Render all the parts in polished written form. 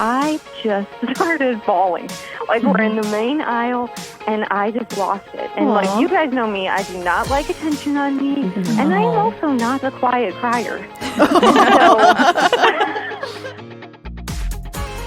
I just started bawling. Like, we're in the main aisle, and I just lost it. And, like, you guys know me. I do not like attention on me, and I'm also not a quiet crier.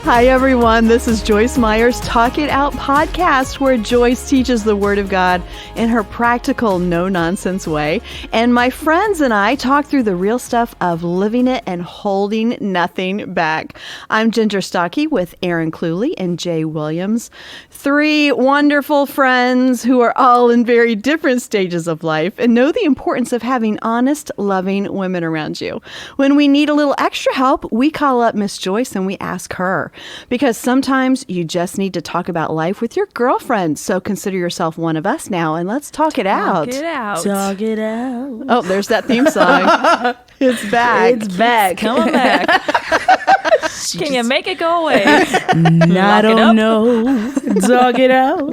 Hi, everyone. This is Joyce Meyer's Talk It Out podcast, where Joyce teaches the Word of God in her practical, no-nonsense way. And my friends and I talk through the real stuff of living it and holding nothing back. I'm Ginger Stockey with Aaron Cluley and Jay Williams, three wonderful friends who are all in very different stages of life and know the importance of having honest, loving women around you. When we need a little extra help, we call up Miss Joyce and we ask her. Because sometimes you just need to talk about life with your girlfriend. So consider yourself one of us now and let's talk it out. Talk it out. Talk it out. Oh, there's that theme song. It's back. It's back. Coming back. Can you make it go away? I don't know. Talk it out.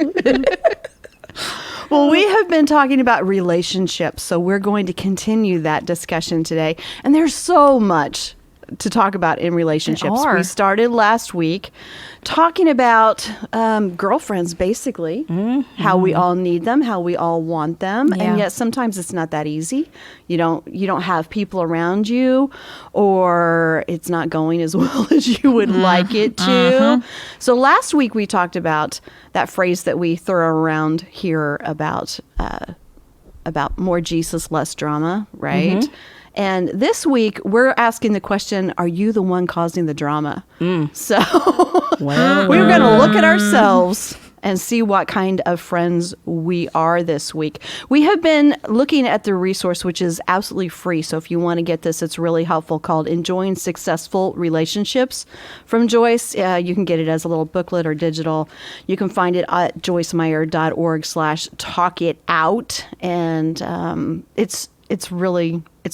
Well, we have been talking about relationships, so we're going to continue that discussion today. And there's so much to talk about in relationships. We started last week talking about girlfriends, basically, how we all need them, how we all want them, and yet sometimes it's not that easy. You don't have people around you, or it's not going as well as you would like it to. So last week we talked about that phrase that we throw around here about more Jesus, less drama, right? And this week, we're asking the question, are you the one causing the drama? So we're going to look at ourselves and see what kind of friends we are this week. We have been looking at the resource, which is absolutely free. So if you want to get this, it's really helpful, called Enjoying Successful Relationships from Joyce. You can get it as a little booklet or digital. You can find it at joycemeyer.org/talkitout. And it's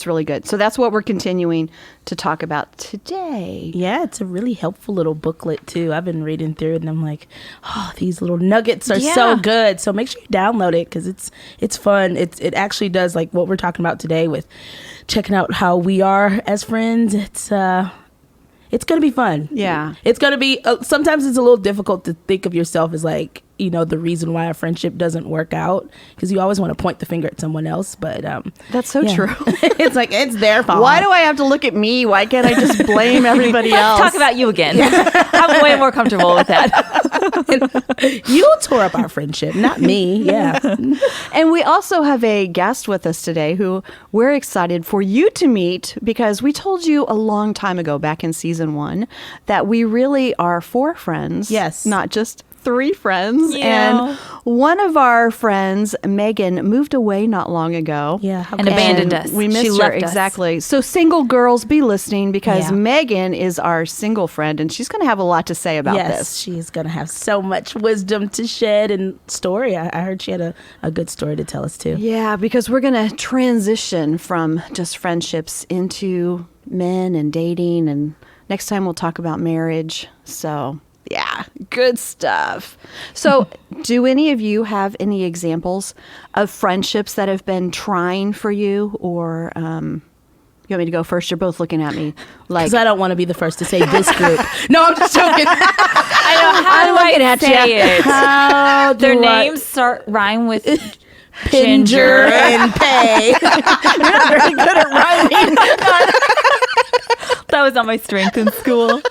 really good. So that's what we're continuing to talk about today. Yeah, it's a really helpful little booklet too. I've been reading through it and I'm like, oh, these little nuggets are so good. So make sure you download it because it's fun. It actually does like what we're talking about today with checking out how we are as friends. It's going to be fun. Yeah. It's going to be, sometimes it's a little difficult to think of yourself as like, the reason why a friendship doesn't work out, because you always want to point the finger at someone else. But that's so true. It's like, it's their fault. Why do I have to look at me? Why can't I just blame everybody else? Let's talk about you again. I'm way more comfortable with that. You tore up our friendship, not me. Yeah. And we also have a guest with us today who we're excited for you to meet, because we told you a long time ago, back in season 1, that we really are 4 friends. Yes. Not just 3 friends. Yeah. And one of our friends, Megan, moved away not long ago. Yeah. And abandoned us. We missed she her. left Exactly. So single girls, be listening, because Megan is our single friend and she's going to have a lot to say about this. Yes, she's going to have so much wisdom to shed and story. I heard she had a good story to tell us too. Yeah, because we're going to transition from just friendships into men and dating, and next time we'll talk about marriage. So yeah, good stuff. So do any of you have any examples of friendships that have been trying for you? Or you want me to go first? You're both looking at me like... Because I don't want to be the first to say this group. No, I'm just joking. I know. How do I say it? How Their names rhyme with Pinger and Pay. You're not very good at rhyming. That was not my strength in school.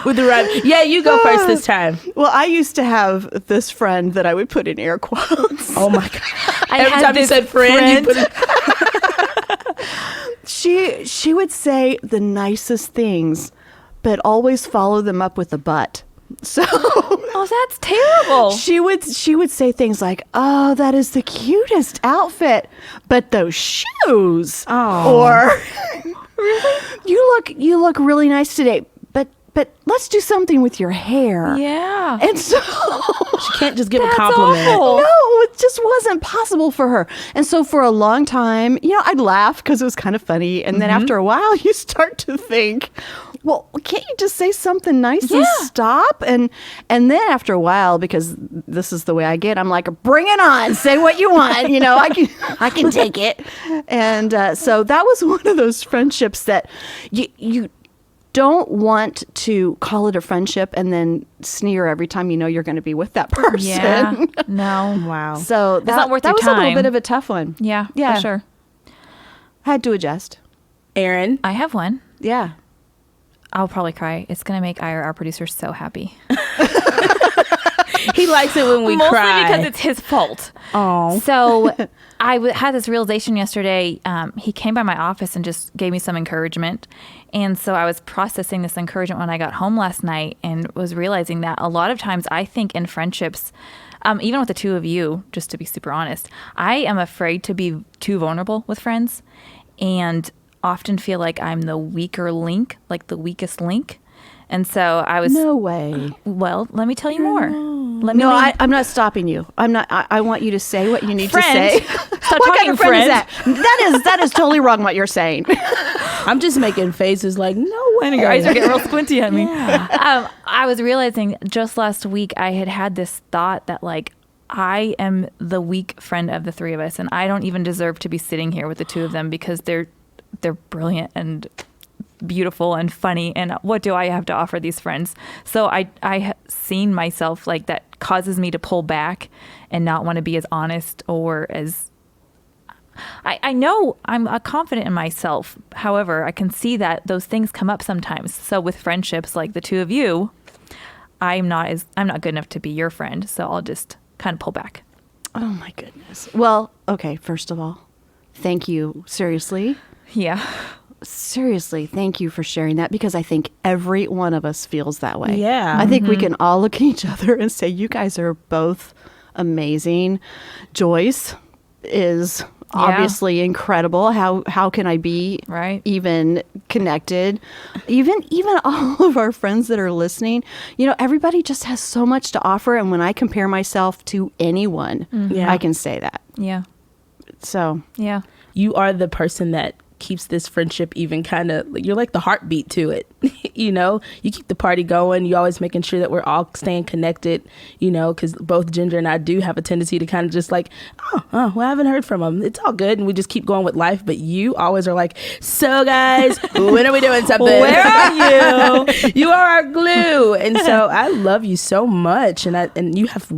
With the rhyme. Yeah, you go first this time. Well, I used to have this friend that I would put in air quotes. Oh my God. Every time you said friend. You put She would say the nicest things, but always follow them up with a but. So that's terrible. She would say things like, "Oh, that is the cutest outfit, but those shoes." Oh. Or you look really nice today, but let's do something with your hair. Yeah. And so she can't just give a compliment. Awful. No, it just wasn't possible for her. And so for a long time, I'd laugh because it was kind of funny. And then after a while, you start to think, well, can't you just say something nice and stop? And then after a while, because this is the way I get, I'm like, bring it on. Say what you want. I can take it. And so that was one of those friendships that you don't want to call it a friendship and then sneer every time you know you're going to be with that person. Yeah. No. Wow. So It's not worth that your was a little time. bit of a tough one. Yeah. Yeah. For sure. Had to adjust. Aaron? I have one. Yeah. I'll probably cry. It's going to make our producer, so happy. He likes it when we Mostly cry. because it's his fault. Oh. So I had this realization yesterday. He came by my office and just gave me some encouragement. And so I was processing this encouragement when I got home last night and was realizing that a lot of times I think in friendships, even with the two of you, just to be super honest, I am afraid to be too vulnerable with friends and often feel like I'm the weaker link, like the weakest link. And so I was... No way. Well, let me tell you more. I'm not stopping you. I'm not. I want you to say what you need Friend. to say. Stop What kind talking, of friend is friend. that? That is totally wrong what you're saying. I'm just making faces like, no way. And your eyes are getting real squinty at me. Yeah. I was realizing just last week I had this thought that like I am the weak friend of the three of us, and I don't even deserve to be sitting here with the two of them because they're brilliant and beautiful and funny, and what do I have to offer these friends? So I seen myself like that causes me to pull back and not want to be as honest or as I know I'm confident in myself. However, I can see that those things come up sometimes. So with friendships like the two of you, I'm not good enough to be your friend, so I'll just kind of pull back. Oh my goodness. Well, okay, first of all, thank you. Seriously, thank you for sharing that, because I think every one of us feels that way. Yeah. I think we can all look at each other and say, you guys are both amazing. Joyce is obviously incredible. How can I be even connected? Even all of our friends that are listening, everybody just has so much to offer. And when I compare myself to anyone, I can say that. Yeah. So. Yeah. You are the person that keeps this friendship even kind of, you're like the heartbeat to it. You keep the party going. You always making sure that we're all staying connected, because both Ginger and I do have a tendency to kind of just like, well, I haven't heard from them. It's all good. And we just keep going with life. But you always are like, so guys, when are we doing something? Where are you? You are our glue. And so I love you so much. And you have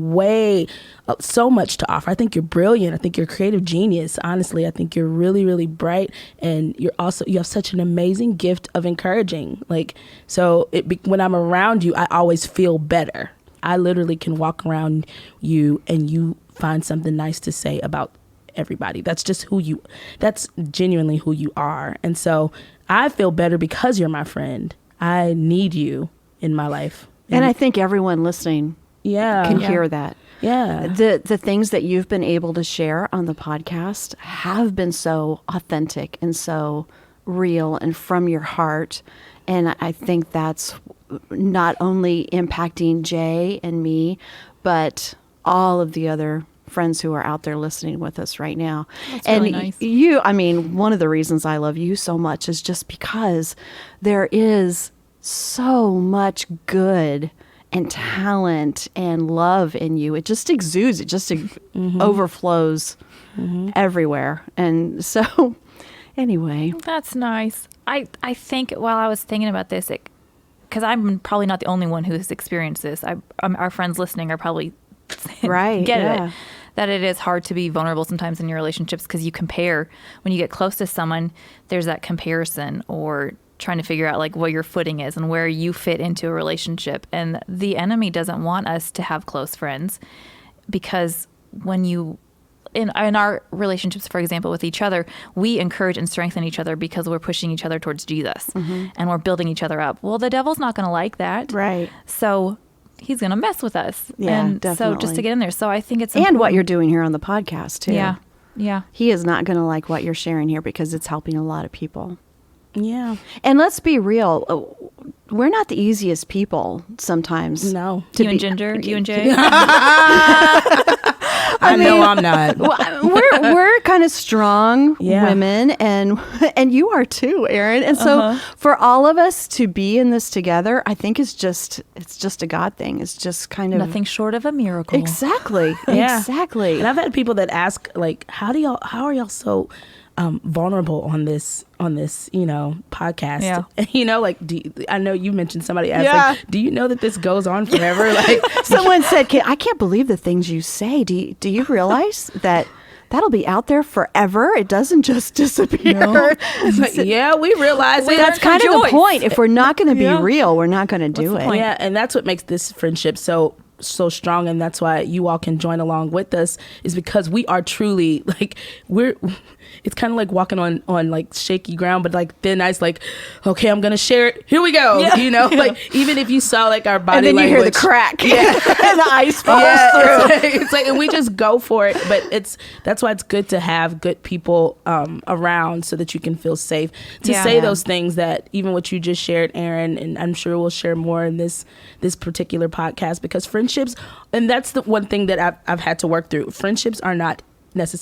so much to offer. I think you're brilliant. I think you're a creative genius. Honestly, I think you're really, really bright, and you have such an amazing gift of encouraging. So when I'm around you, I always feel better. I literally can walk around you and you find something nice to say about everybody. That's genuinely who you are. And so I feel better because you're my friend. I need you in my life. And I think everyone listening can hear that. Yeah. The things that you've been able to share on the podcast have been so authentic and so real and from your heart. And I think that's not only impacting Jay and me, but all of the other friends who are out there listening with us right now. That's and really nice. One of the reasons I love you so much is just because there is so much good and talent and love in you. It just exudes. It just overflows everywhere. And so, anyway. That's nice. I think while I was thinking about this, because I'm probably not the only one who has experienced this. Our friends listening are probably get it. That it is hard to be vulnerable sometimes in your relationships because you compare. When you get close to someone, there's that comparison or trying to figure out like what your footing is and where you fit into a relationship. And the enemy doesn't want us to have close friends, because when you in our relationships, for example, with each other, we encourage and strengthen each other because we're pushing each other towards Jesus and we're building each other up. Well, the devil's not going to like that. Right. So he's going to mess with us. Yeah, and definitely. So just to get in there. So I think it's important. important. And what you're doing here on the podcast too. Yeah. Yeah. He is not going to like what you're sharing here because it's helping a lot of people. Yeah. And let's be real. We're not the easiest people sometimes. No. You and Ginger? You and Jay? I know I'm not. We're kind of strong women, and you are too, Aaron. And so for all of us to be in this together, I think it's just a God thing. It's just kind of nothing short of a miracle. Exactly. Yeah. Exactly. And I've had people that ask, like, how are y'all so vulnerable on this podcast. Yeah. Like, I know you mentioned somebody asked, like, do you know that this goes on forever? Like, someone said, I can't believe the things you say. Do you realize that that'll be out there forever? It doesn't just disappear. No. Like, yeah, we realize it. That's kind of the point. If we're not going to be real, we're not going to do it. Yeah, and that's what makes this friendship so strong, and that's why you all can join along with us, is because we are truly like it's kind of like walking on like shaky ground, but like thin ice. Like, okay, I'm gonna share it, here we go. Like, even if you saw like our body and then language, you hear the crack and the ice falls through. It's like, and we just go for it. But that's why it's good to have good people around, so that you can feel safe to say those things that even what you just shared, Aaron, and I'm sure we'll share more in this particular podcast, because friendships, and that's the one thing that I've had to work through. Friendships are not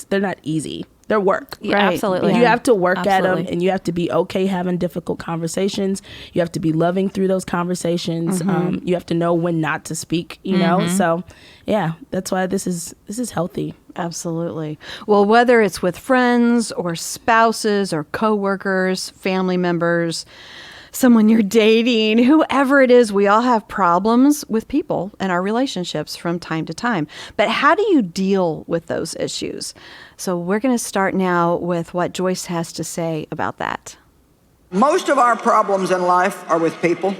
they're not easy. They're work. Yeah, right. Absolutely. You have to work at them, and you have to be okay having difficult conversations. You have to be loving through those conversations. You have to know when not to speak, you know? So yeah, that's why this is healthy. Absolutely. Well, whether it's with friends or spouses or coworkers, family members, someone you're dating, whoever it is, we all have problems with people and our relationships from time to time. But how do you deal with those issues? So we're going to start now with what Joyce has to say about that. Most of our problems in life are with people.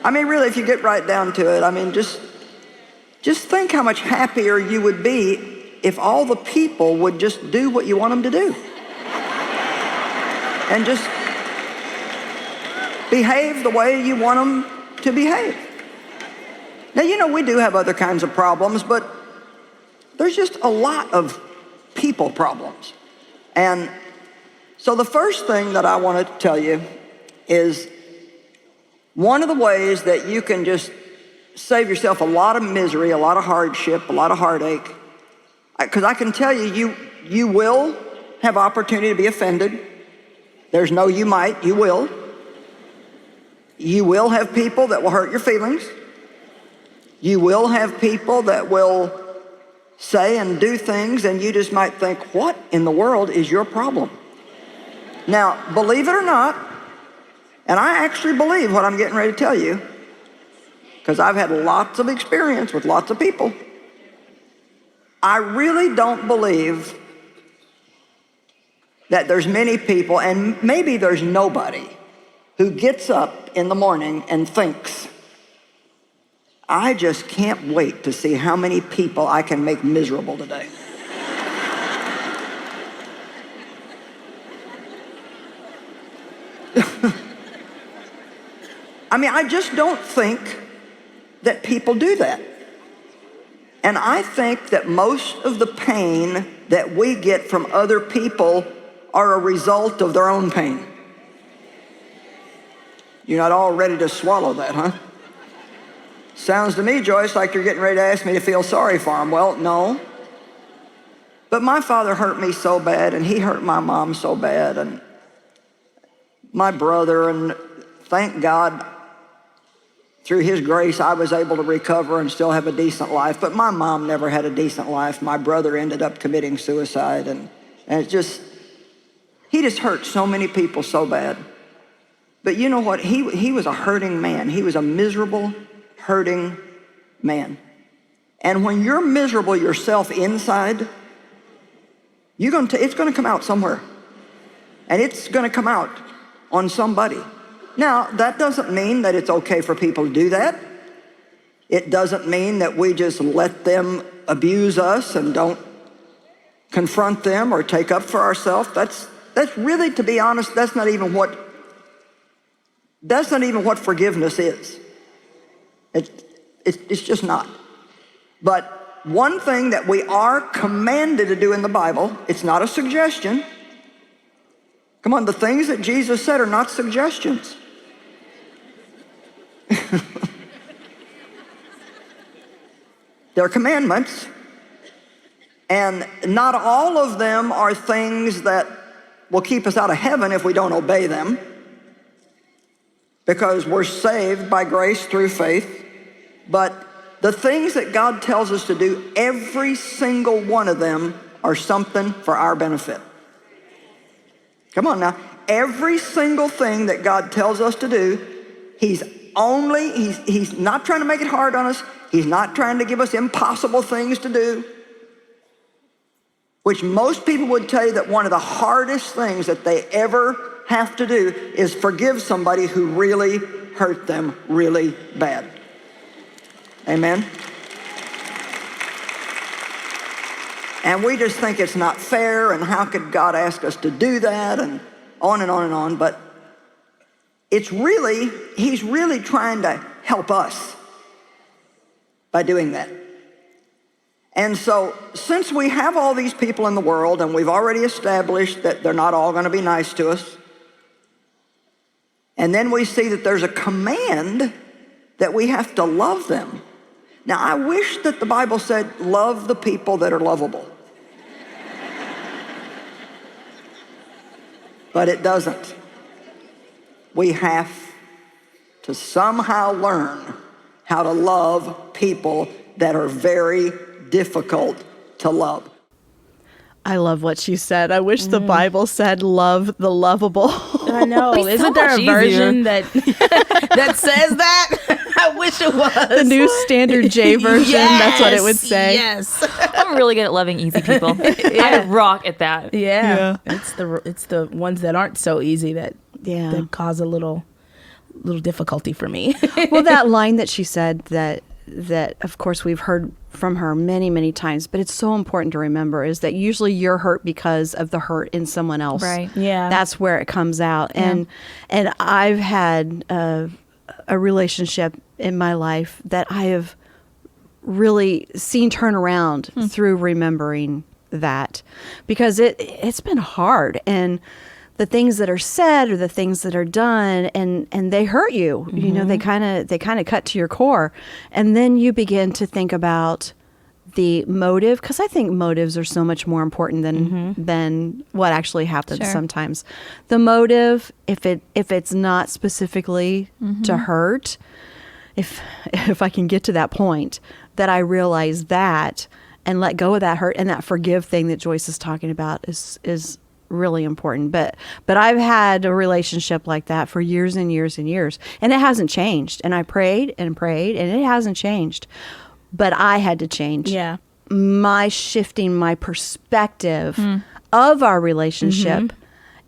I mean, really, if you get right down to it, I mean, just think how much happier you would be if all the people would just do what you want them to do. And just behave the way you want them to behave. Now, you know, we do have other kinds of problems, but there's just a lot of people problems. And so the first thing that I want to tell you is one of the ways that you can just save yourself a lot of misery, a lot of hardship, a lot of heartache, because I can tell you, you will have opportunity to be offended. There's no you might, you will. You will have people that will hurt your feelings. You will have people that will say and do things, and you just might think, what in the world is your problem? Now, believe it or not, and I actually believe what I'm getting ready to tell you, because I've had lots of experience with lots of people. I really don't believe that there's many people, and maybe there's nobody, who gets up in the morning and thinks, I just can't wait to see how many people I can make miserable today. I mean, I just don't think that people do that. And I think that most of the pain that we get from other people are a result of their own pain. You're not all ready to swallow that, huh? Sounds to me, Joyce, like you're getting ready to ask me to feel sorry for him. Well, no. But my father hurt me so bad, and he hurt my mom so bad, and my brother, and thank God, through his grace, I was able to recover and still have a decent life. But my mom never had a decent life. My brother ended up committing suicide, and it just, he just hurt so many people so bad. But you know what? He was a hurting man. He was a miserable, hurting man. And when you're miserable yourself inside, it's going to come out somewhere. And it's going to come out on somebody. Now, that doesn't mean that it's okay for people to do that. It doesn't mean that we just let them abuse us and don't confront them or take up for ourselves. That's really, to be honest, that's not even what forgiveness is. It's just not. But one thing that we are commanded to do in the Bible, it's not a suggestion. Come on, the things that Jesus said are not suggestions. They're commandments. And not all of them are things that will keep us out of heaven if we don't obey them, because we're saved by grace through faith. But The things that God tells us to do, every single one of them are something for our benefit. Come on now. Every single thing that God tells us to do, He's not trying to make it hard on us. He's not trying to give us impossible things to do. Which most people would tell you that one of the hardest things that they ever have to do is forgive somebody who really hurt them really bad. Amen? And we just think it's not fair, and how could God ask us to do that, and on and on and on. But He's really trying to help us by doing that. And so, since we have all these people in the world, and we've already established that they're not all going to be nice to us, and then we see that there's a command that we have to love them. Now, I wish that the Bible said, love the people that are lovable. But it doesn't. We have to somehow learn how to love people that are very difficult to love. I love what she said. I wish the Bible said love the lovable. I know. Isn't there a version that says that? I wish it was. The New Standard J version, yes, that's what it would say. Yes. I'm really good at loving easy people. I rock at that. Yeah. It's the ones that aren't so easy that cause a little difficulty for me. Well, that line that she said that of course we've heard from her many, many times, but it's so important to remember is that usually you're hurt because of the hurt in someone else. Right. Yeah. That's where it comes out. Yeah. And I've had a relationship in my life that I have really seen turn around through remembering that, because it's been hard, and the things that are said or the things that are done, and they hurt you. You know, they kind of cut to your core, and then you begin to think about the motive, because I think motives are so much more important than what actually happens. Sometimes the motive, if it's not specifically to hurt, if I can get to that point that I realize that and let go of that hurt, and that forgive thing that Joyce is talking about is really important. But I've had a relationship like that for years and years and years, and it hasn't changed. And I prayed and prayed, and it hasn't changed. But I had to change. Yeah. My shifting my perspective of our relationship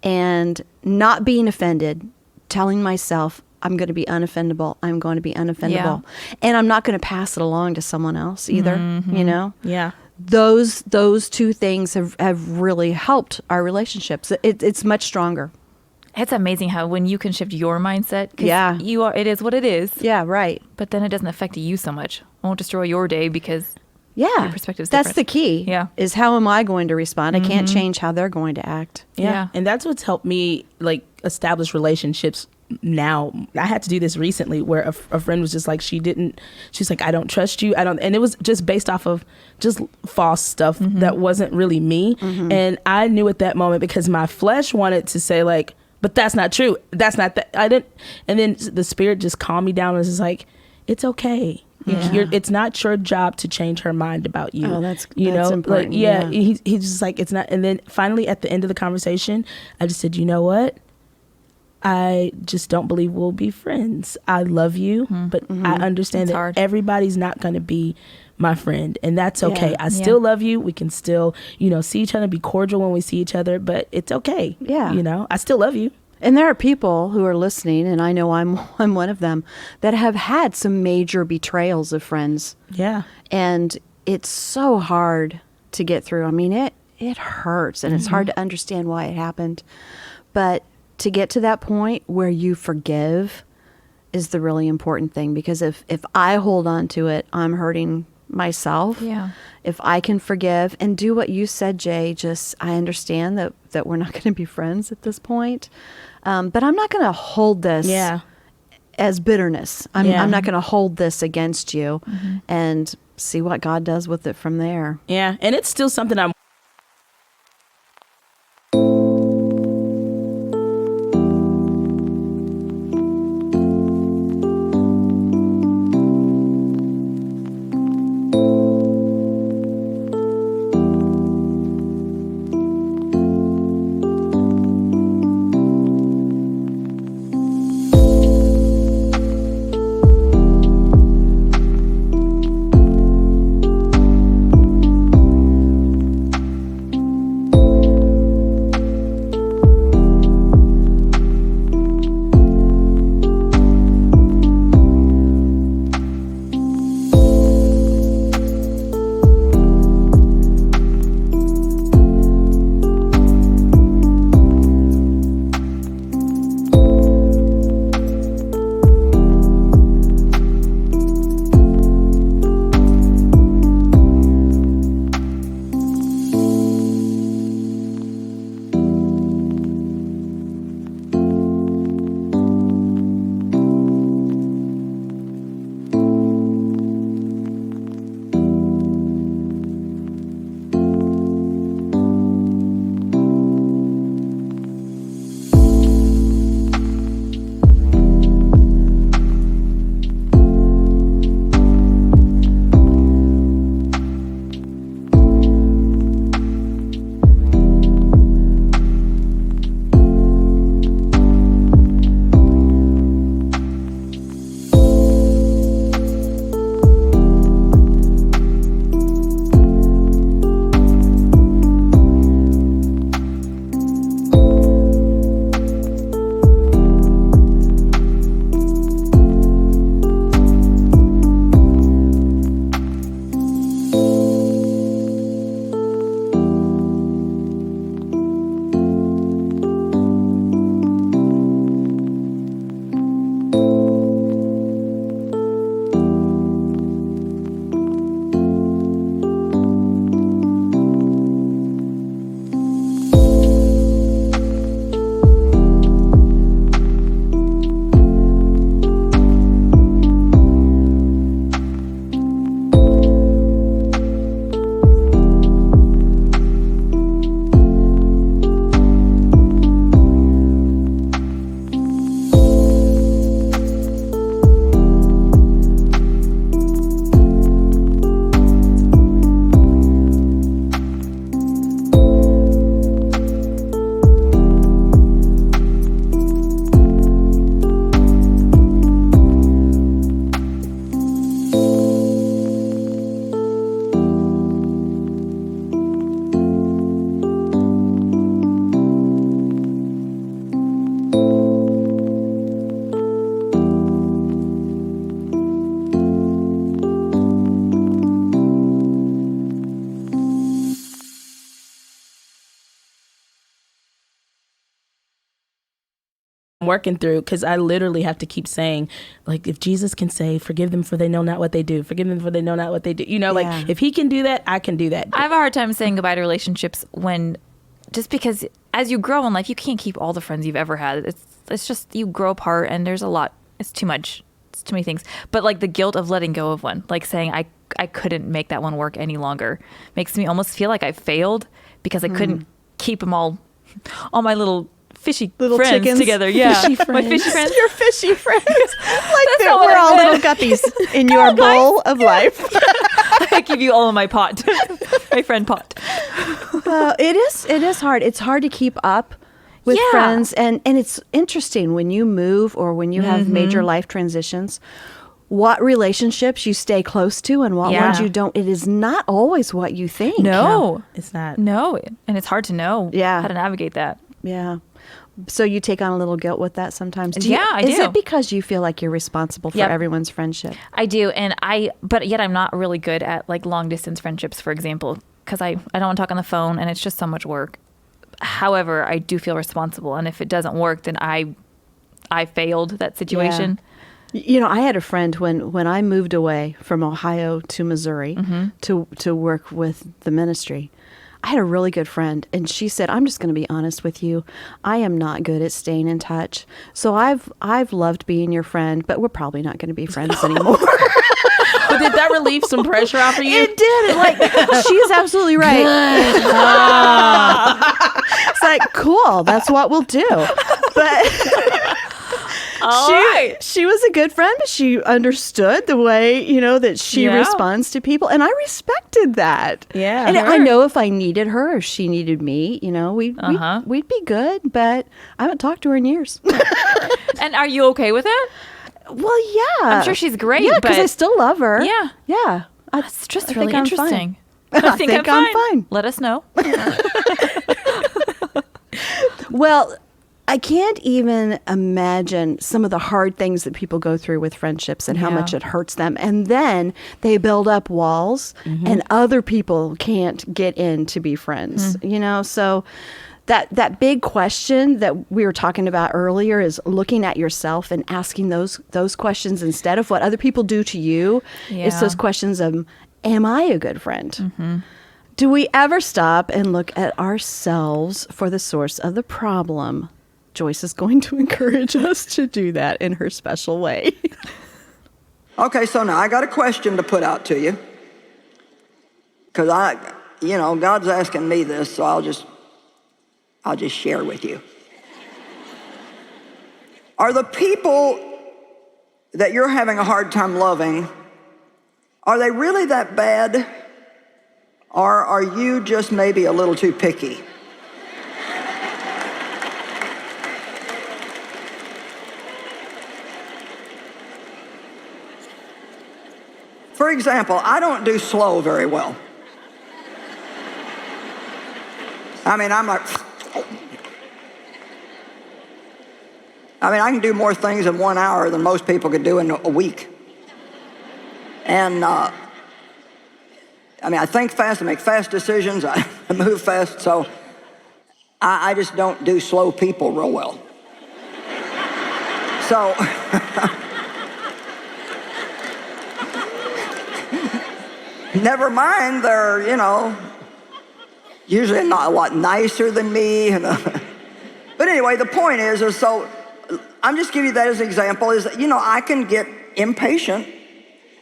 and not being offended, telling myself, I'm going to be unoffendable. I'm going to be unoffendable. Yeah. And I'm not going to pass it along to someone else either, you know? Yeah. Those two things have really helped our relationships. It's much stronger. It's amazing how when you can shift your mindset, yeah, it is what it is. Yeah, right. But then it doesn't affect you so much. It won't destroy your day because your perspective's that's different. the key. Yeah, is how am I going to respond? I can't change how they're going to act. Yeah. And that's what's helped me establish relationships now. I had to do this recently where a friend was just like, she's like, I don't trust you. And it was just based off of just false stuff that wasn't really me. And I knew at that moment, because my flesh wanted to say like, but that's not true. That's not that. I didn't. And then the Spirit just calmed me down and was just like, it's okay. Yeah. It's not your job to change her mind about you. Oh, that's important. Like, he's just like, it's not. And then finally at the end of the conversation, I just said, you know what? I just don't believe we'll be friends. I love you, but I understand that everybody's not going to be my friend, and that's okay. I still love you. We can still, see each other, be cordial when we see each other, but it's okay. Yeah. I still love you. And there are people who are listening, and I know I'm one of them, that have had some major betrayals of friends. Yeah. And it's so hard to get through. I mean, it hurts, and it's hard to understand why it happened. But to get to that point where you forgive is the really important thing, because if I hold on to it, I'm hurting myself. Yeah. If I can forgive and do what you said, Jay, I understand that we're not going to be friends at this point. But I'm not going to hold this as bitterness. I'm not going to hold this against you and see what God does with it from there. Yeah. And it's still something I'm working through, because I literally have to keep saying, like, if Jesus can say, forgive them for they know not what they do, forgive them for they know not what they do, like, if he can do that, I can do that. I have a hard time saying goodbye to relationships just because as you grow in life, you can't keep all the friends you've ever had. It's just you grow apart, and there's a lot. It's too much. It's too many things. But like the guilt of letting go of one, like saying I couldn't make that one work any longer, makes me almost feel like I failed because I couldn't keep them all my little friends chickens together. Yeah. Fishy friends. My fishy friends. Your fishy friends. Like not what we're I all meant. little guppies in your bowl of life. I give you all of my pot. My friend pot. It is hard. It's hard to keep up with friends. And it's interesting when you move or when you have major life transitions, what relationships you stay close to and what ones you don't. It is not always what you think. No, It's not. No. And it's hard to know Yeah. how to navigate that. Yeah. So you take on a little guilt with that sometimes? I do. Is it because you feel like you're responsible for Yep. everyone's friendship? I do. But yet I'm not really good at like long distance friendships, for example, because I don't want to talk on the phone and it's just so much work. However, I do feel responsible. And if it doesn't work, then I failed that situation. Yeah. I had a friend when I moved away from Ohio to Missouri to work with the ministry. I had a really good friend, and she said, "I'm just going to be honest with you. I am not good at staying in touch. So I've loved being your friend, but we're probably not going to be friends anymore." But did that relieve some pressure off of you? It did. She's absolutely right. It's like, cool. That's what we'll do. But she was a good friend, but she understood the way, that she responds to people. And I respected that. Yeah. And I know if I needed her or she needed me, we'd be good, but I haven't talked to her in years. And are you okay with that? Well, yeah. I'm sure she's great. Yeah, because but I still love her. Yeah. Yeah. That's just I really think I'm fine. interesting. I think I'm fine. Let us know. Well, I can't even imagine some of the hard things that people go through with friendships and how much it hurts them. And then they build up walls and other people can't get in to be friends, So that big question that we were talking about earlier is looking at yourself and asking those questions instead of what other people do to you. Yeah. It's those questions of, am I a good friend? Do we ever stop and look at ourselves for the source of the problem? Joyce is going to encourage us to do that in her special way. Okay, so now I got a question to put out to you. Because God's asking me this, so I'll just share with you. Are the people that you're having a hard time loving, are they really that bad? Or are you just maybe a little too picky? For example, I don't do slow very well. I'm like, I can do more things in 1 hour than most people could do in a week. And I think fast, I make fast decisions, I move fast, so I just don't do slow people real well. So, never mind, they're, usually not a lot nicer than me. But anyway, the point is so I'm just giving you that as an example, is that, I can get impatient.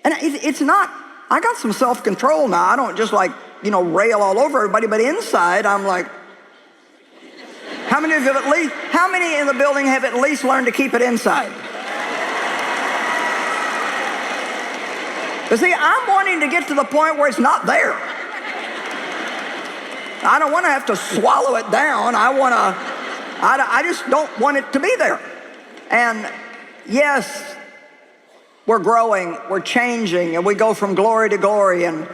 And it's not, I got some self-control now. I don't just rail all over everybody, but inside I'm like, how many in the building have at least learned to keep it inside? But see, I'm wanting to get to the point where it's not there. I don't want to have to swallow it down. I just don't want it to be there. And yes, we're growing, we're changing, and we go from glory to glory, and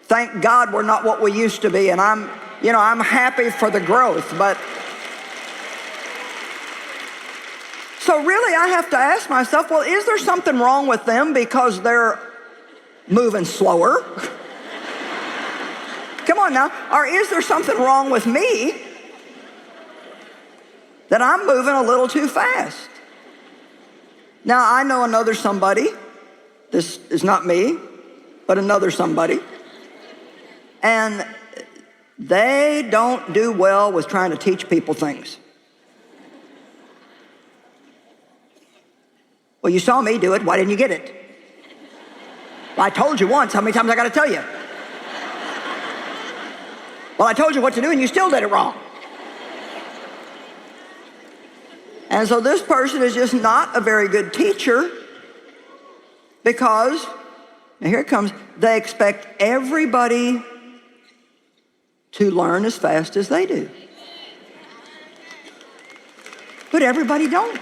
thank God we're not what we used to be, and I'm happy for the growth, but so really I have to ask myself, well, is there something wrong with them because they're moving slower? Come on now. Or is there something wrong with me that I'm moving a little too fast. Now, I know another somebody. This is not me, but another somebody. And they don't do well with trying to teach people things. Well, you saw me do it. Why didn't you get it? Well, I told you once. How many times I got to tell you? Well, I told you what to do and you still did it wrong. And so this person is just not a very good teacher because, now here it comes, they expect everybody to learn as fast as they do. But everybody don't.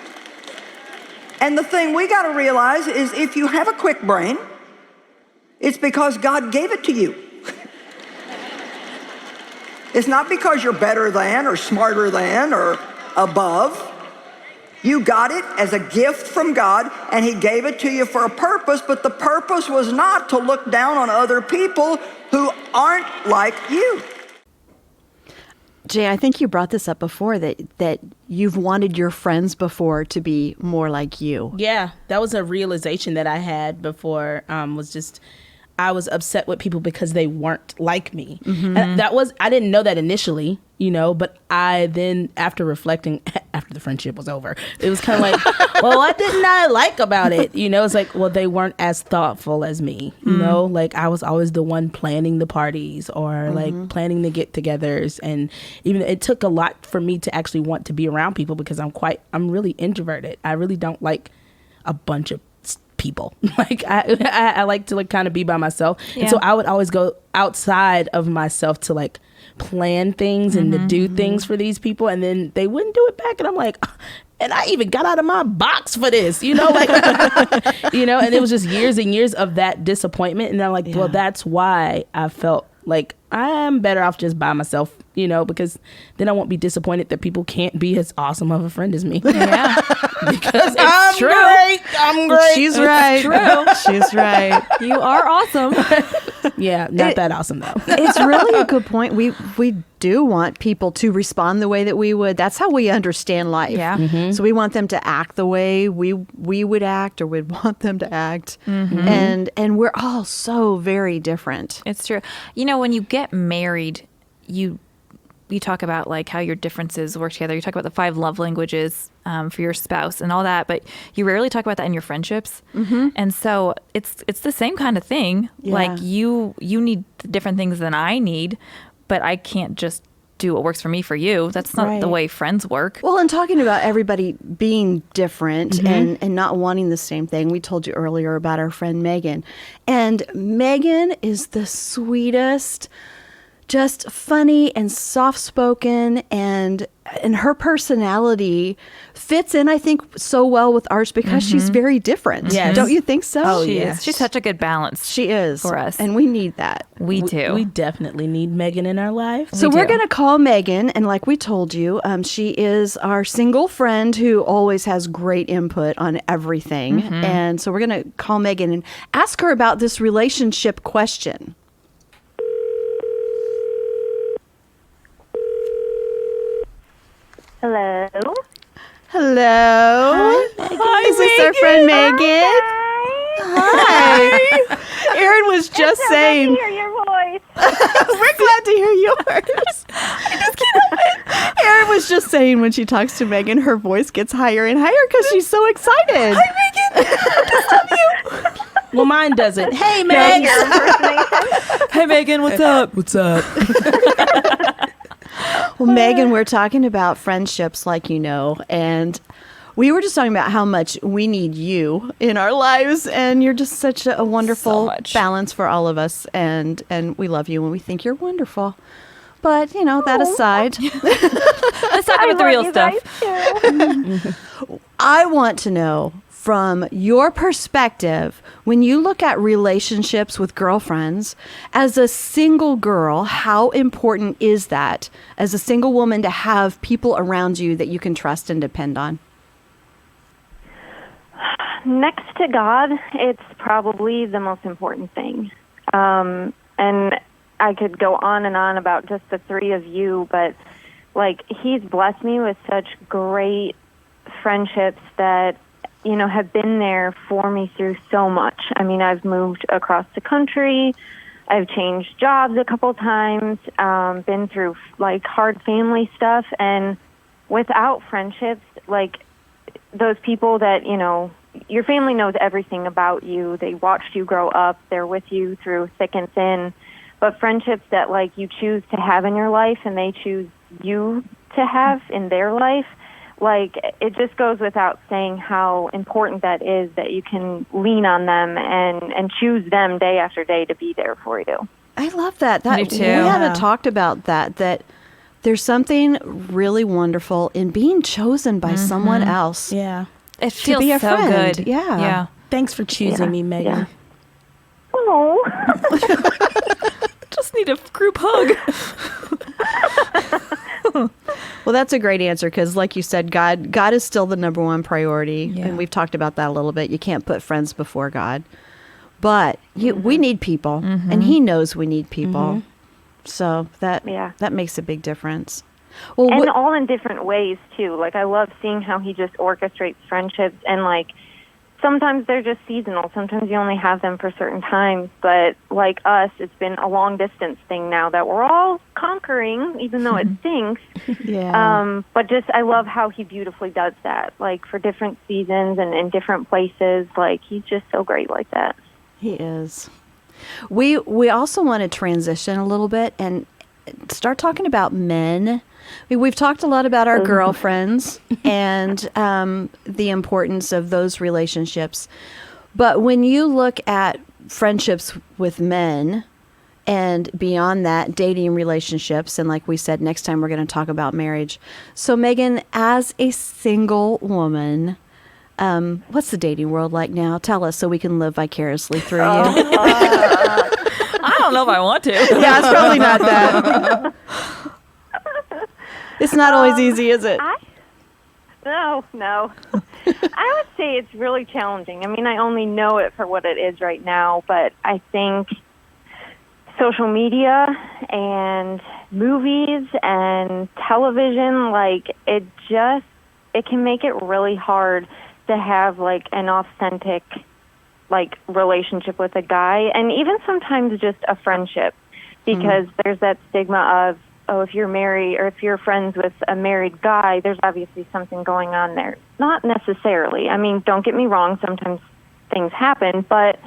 And the thing we got to realize is if you have a quick brain, it's because God gave it to you. It's not because you're better than or smarter than or above. You got it as a gift from God, and He gave it to you for a purpose, but the purpose was not to look down on other people who aren't like you. Jay, I think you brought this up before, that you've wanted your friends before to be more like you. Yeah, that was a realization that I had before, was just I was upset with people because they weren't like me. Mm-hmm. And I didn't know that initially, but I then, after reflecting, after the friendship was over, it was kind of like, well, what didn't I like about it? It's like, well, they weren't as thoughtful as me, like I was always the one planning the parties or like planning the get-togethers. And even it took a lot for me to actually want to be around people because I'm really introverted. I really don't like a bunch of people. Like I like to like kind of be by myself. Yeah. And so I would always go outside of myself to like plan things and to do things for these people, and then they wouldn't do it back, and I'm like, and I even got out of my box for this, like and it was just years and years of that disappointment, and I'm like, well, that's why I felt like I'm better off just by myself, because then I won't be disappointed that people can't be as awesome of a friend as me. Yeah. Because I'm true. I'm great. She's right. True. She's right. You are awesome. Yeah, not that awesome though. It's really a good point. We do want people to respond the way that we would. That's how we understand life. Yeah. Mm-hmm. So we want them to act the way we would act, or we'd want them to act. Mm-hmm. And we're all so very different. It's true. When you get married, you talk about like how your differences work together. You talk about the 5 love languages for your spouse and all that, but you rarely talk about that in your friendships. Mm-hmm. And so it's the same kind of thing. Yeah. Like you need different things than I need, but I can't just do what works for me for you. That's not the way friends work. Well, and talking about everybody being different and not wanting the same thing, we told you earlier about our friend Megan. And Megan is the sweetest, just funny and soft-spoken, and her personality fits in, I think, so well with ours because she's very different. Yes. Don't you think so? Oh, she is. She's such a good balance. She is. For us. And we need that. We do. We definitely need Megan in our life. So we're going to call Megan, and like we told you, she is our single friend who always has great input on everything. And so we're going to call Megan and ask her about this relationship question. Hello. Hello. Hi, is this our friend Megan? Hi. Erin was just saying. I'm glad to hear your voice. We're glad to hear yours. I just can't help it. Erin was just saying when she talks to Megan, her voice gets higher and higher because she's so excited. Hi, Megan. I love you. Well, mine doesn't. Hey, Megan. Hey, Megan. What's up? What's up? Well, Megan, we're talking about friendships, like and we were just talking about how much we need you in our lives, and you're just such a wonderful balance for all of us, and we love you, and we think you're wonderful. But, that aside. Let's talk about the real stuff. I want to know, from your perspective, when you look at relationships with girlfriends, as a single girl, how important is that as a single woman to have people around you that you can trust and depend on? Next to God, it's probably the most important thing. And I could go on and on about just the 3 of you, but like, he's blessed me with such great friendships that, you know, have been there for me through so much. I mean, I've moved across the country. I've changed jobs a couple times, been through, like, hard family stuff. And without friendships, like, those people that, you know, your family knows everything about you. They watched you grow up. They're with you through thick and thin. But friendships that, like, you choose to have in your life and they choose you to have in their life, like, it just goes without saying how important that is, that you can lean on them and choose them day after day to be there for you. I love that. Me too. We haven't talked about that there's something really wonderful in being chosen by someone else. Yeah. It feels be a so friend. good. Yeah. Thanks for choosing me, Megan. Yeah. Oh. Just need a group hug. Well, that's a great answer because, like you said, God is still the number one priority. Yeah. And we've talked about that a little bit. You can't put friends before God. But we need people, and He knows we need people. So that makes a big difference. Well, and all in different ways, too. Like, I love seeing how He just orchestrates friendships, and, like, sometimes they're just seasonal. Sometimes you only have them for certain times. But like us, it's been a long-distance thing now that we're all conquering, even though it stinks. But just, I love how He beautifully does that. Like, for different seasons and in different places. Like, He's just so great like that. He is. We also want to transition a little bit and start talking about men. We've talked a lot about our girlfriends and the importance of those relationships. But when you look at friendships with men and beyond that, dating relationships, and like we said, next time we're going to talk about marriage. So, Megan, as a single woman, what's the dating world like now? Tell us so we can live vicariously through you. I don't know if I want to. Yeah, it's probably not that. It's not always easy, is it? No. I would say it's really challenging. I mean, I only know it for what it is right now, but I think social media and movies and television, like, it can make it really hard to have, like, an authentic, like, relationship with a guy, and even sometimes just a friendship, because there's that stigma of, oh, if you're married or if you're friends with a married guy, there's obviously something going on there. Not necessarily. I mean, don't get me wrong, sometimes things happen, but,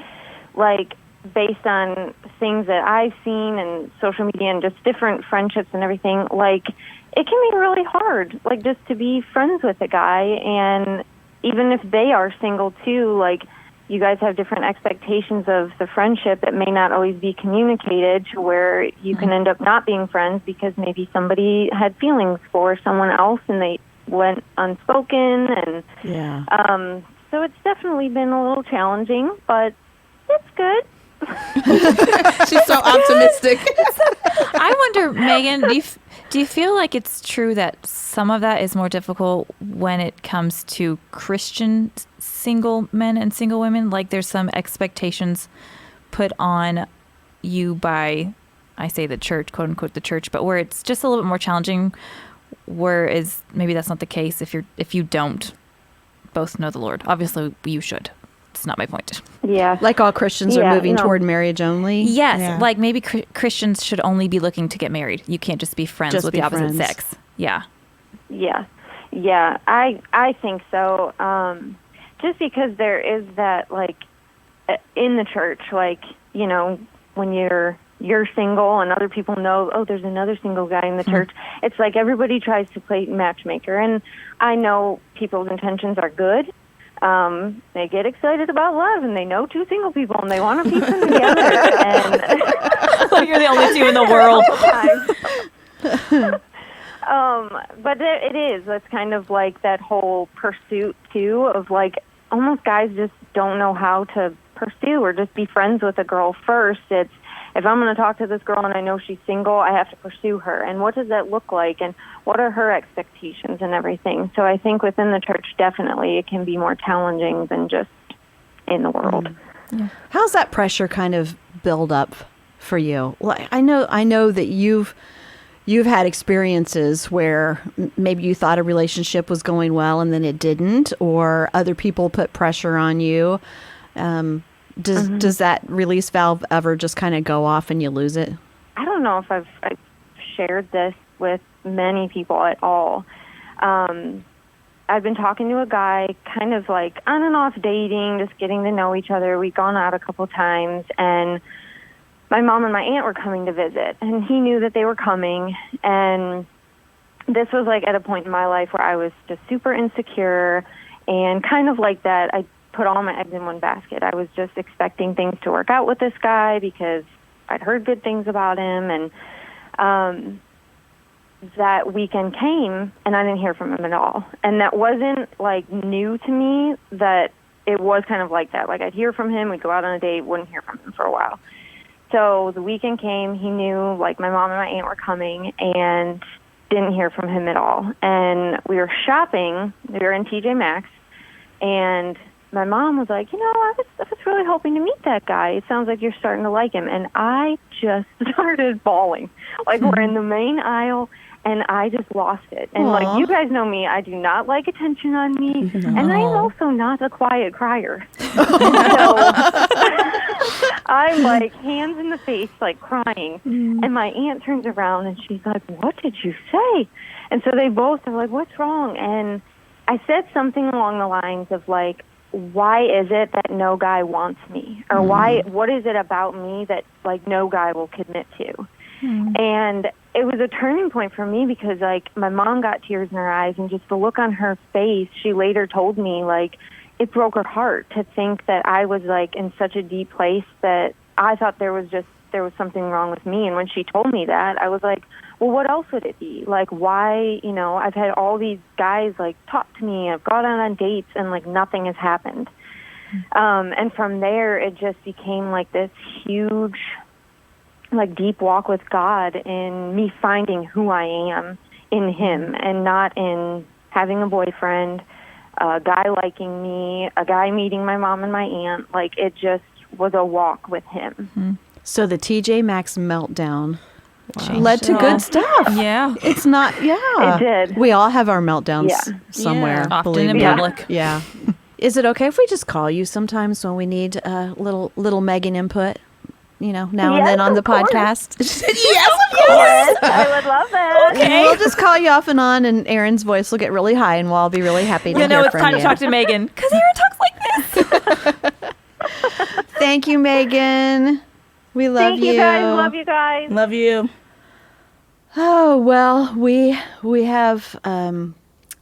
like, based on things that I've seen and social media and just different friendships and everything, like, it can be really hard, like, just to be friends with a guy, and even if they are single too, like, you guys have different expectations of the friendship that may not always be communicated, to where you can end up not being friends because maybe somebody had feelings for someone else and they went unspoken. And so it's definitely been a little challenging, but it's good. She's so optimistic. I wonder, Megan, do you feel like it's true that some of that is more difficult when it comes to Christian single men and single women? Like, there's some expectations put on you by, I say the church, quote unquote the church, but where it's just a little bit more challenging, whereas maybe that's not the case if you don't both know the Lord. Obviously, you should. It's not my point. Yeah. Like all Christians are moving toward marriage only? Yes. Yeah. Like, maybe Christians should only be looking to get married. You can't just be friends with the opposite sex. Yeah. Yeah. Yeah. I think so. Just because there is that, like, in the church, like, you know, when you're single and other people know, oh, there's another single guy in the church, it's like everybody tries to play matchmaker. And I know people's intentions are good. They get excited about love, and they know two single people, and they want to piece them together. And you're the only two in the world. But it is. That's kind of like that whole pursuit, too, of, like, almost guys just don't know how to pursue or just be friends with a girl first. It's, if I'm going to talk to this girl and I know she's single, I have to pursue her. And what does that look like? And what are her expectations and everything? So I think within the church, definitely, it can be more challenging than just in the world. Yeah. How's that pressure kind of build up for you? Well, I know that you've you've had experiences where maybe you thought a relationship was going well and then it didn't, or other people put pressure on you. Does that release valve ever just kind of go off and you lose it? I don't know if I've shared this with many people at all. I've been talking to a guy, kind of like on and off dating, just getting to know each other. We've gone out a couple times, and my mom and my aunt were coming to visit, and he knew that they were coming. And this was like at a point in my life where I was just super insecure, and kind of like that, I put all my eggs in one basket. I was just expecting things to work out with this guy because I'd heard good things about him, and that weekend came, and I didn't hear from him at all. And that wasn't, like, new to me, that it was kind of like that. Like, I'd hear from him, we'd go out on a date, wouldn't hear from him for a while. So the weekend came, he knew, like, my mom and my aunt were coming, and didn't hear from him at all. And we were shopping, we were in TJ Maxx, and my mom was like, I was really hoping to meet that guy. It sounds like you're starting to like him. And I just started bawling. Like, we're in the main aisle, and I just lost it. And, like, you guys know me. I do not like attention on me. And I am also not a quiet crier. So I'm, like, hands in the face, like, crying. And my aunt turns around, and she's like, what did you say? And so they both are like, what's wrong? And I said something along the lines of, like, why is it that no guy wants me? Or what is it about me that, like, no guy will commit to? And it was a turning point for me because, like, my mom got tears in her eyes, and just the look on her face, she later told me, like, it broke her heart to think that I was, like, in such a deep place that I thought there was something wrong with me. And when she told me that, I was like, well, what else would it be? Like, why, I've had all these guys, like, talk to me, I've gone out on dates, and, like, nothing has happened. And from there, it just became, like, this huge, like, deep walk with God in me finding who I am in Him, and not in having a boyfriend, a guy liking me, a guy meeting my mom and my aunt. Like, it just was a walk with Him. So the TJ Maxx meltdown led to good stuff. Yeah. It's not, It did. We all have our meltdowns somewhere. Often in public. Yeah. Is it okay if we just call you sometimes when we need a little Megan input? Now and then on the podcast. Yes, of course. I would love it. Okay. We'll just call you off and on, and Erin's voice will get really high, and we'll all be really happy to hear from you. It's time to talk to Megan, because Erin talks like this. Thank you, Megan. We love you. Thank you guys. Love you guys. Love you. Oh, well, we have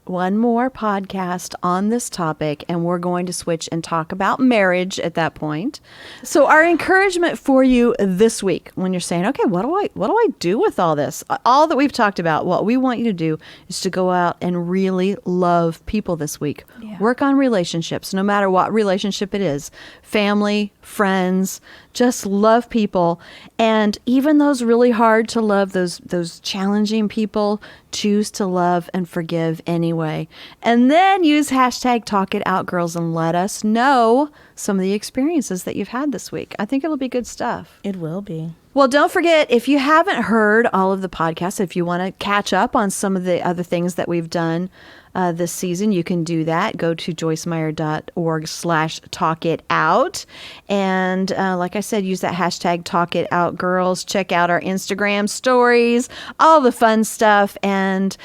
one more podcast on this topic, and we're going to switch and talk about marriage at that point. So our encouragement for you this week, when you're saying, okay, what do I do with all this? All that we've talked about, what we want you to do is to go out and really love people this week. Yeah. Work on relationships, no matter what relationship it is. Family, friends, just love people. And even those really hard to love, those challenging people, choose to love and forgive anyway. And then use hashtag Talk It Out, girls, and let us know some of the experiences that you've had this week. I think it'll be good stuff. It will be. Well, don't forget, if you haven't heard all of the podcasts, if you want to catch up on some of the other things that we've done this season, you can do that. Go to joycemeyer.org/talkitout. And like I said, use that hashtag Talk It Out, girls. Check out our Instagram stories, all the fun stuff, and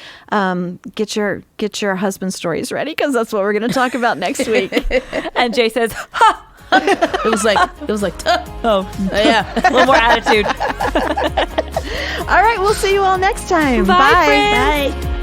get your husband stories ready, because that's what we're going to talk about next week. And Jay says, ha! It was like, yeah, a little more attitude. All right, we'll see you all next time. Bye. Bye. Friends. Bye.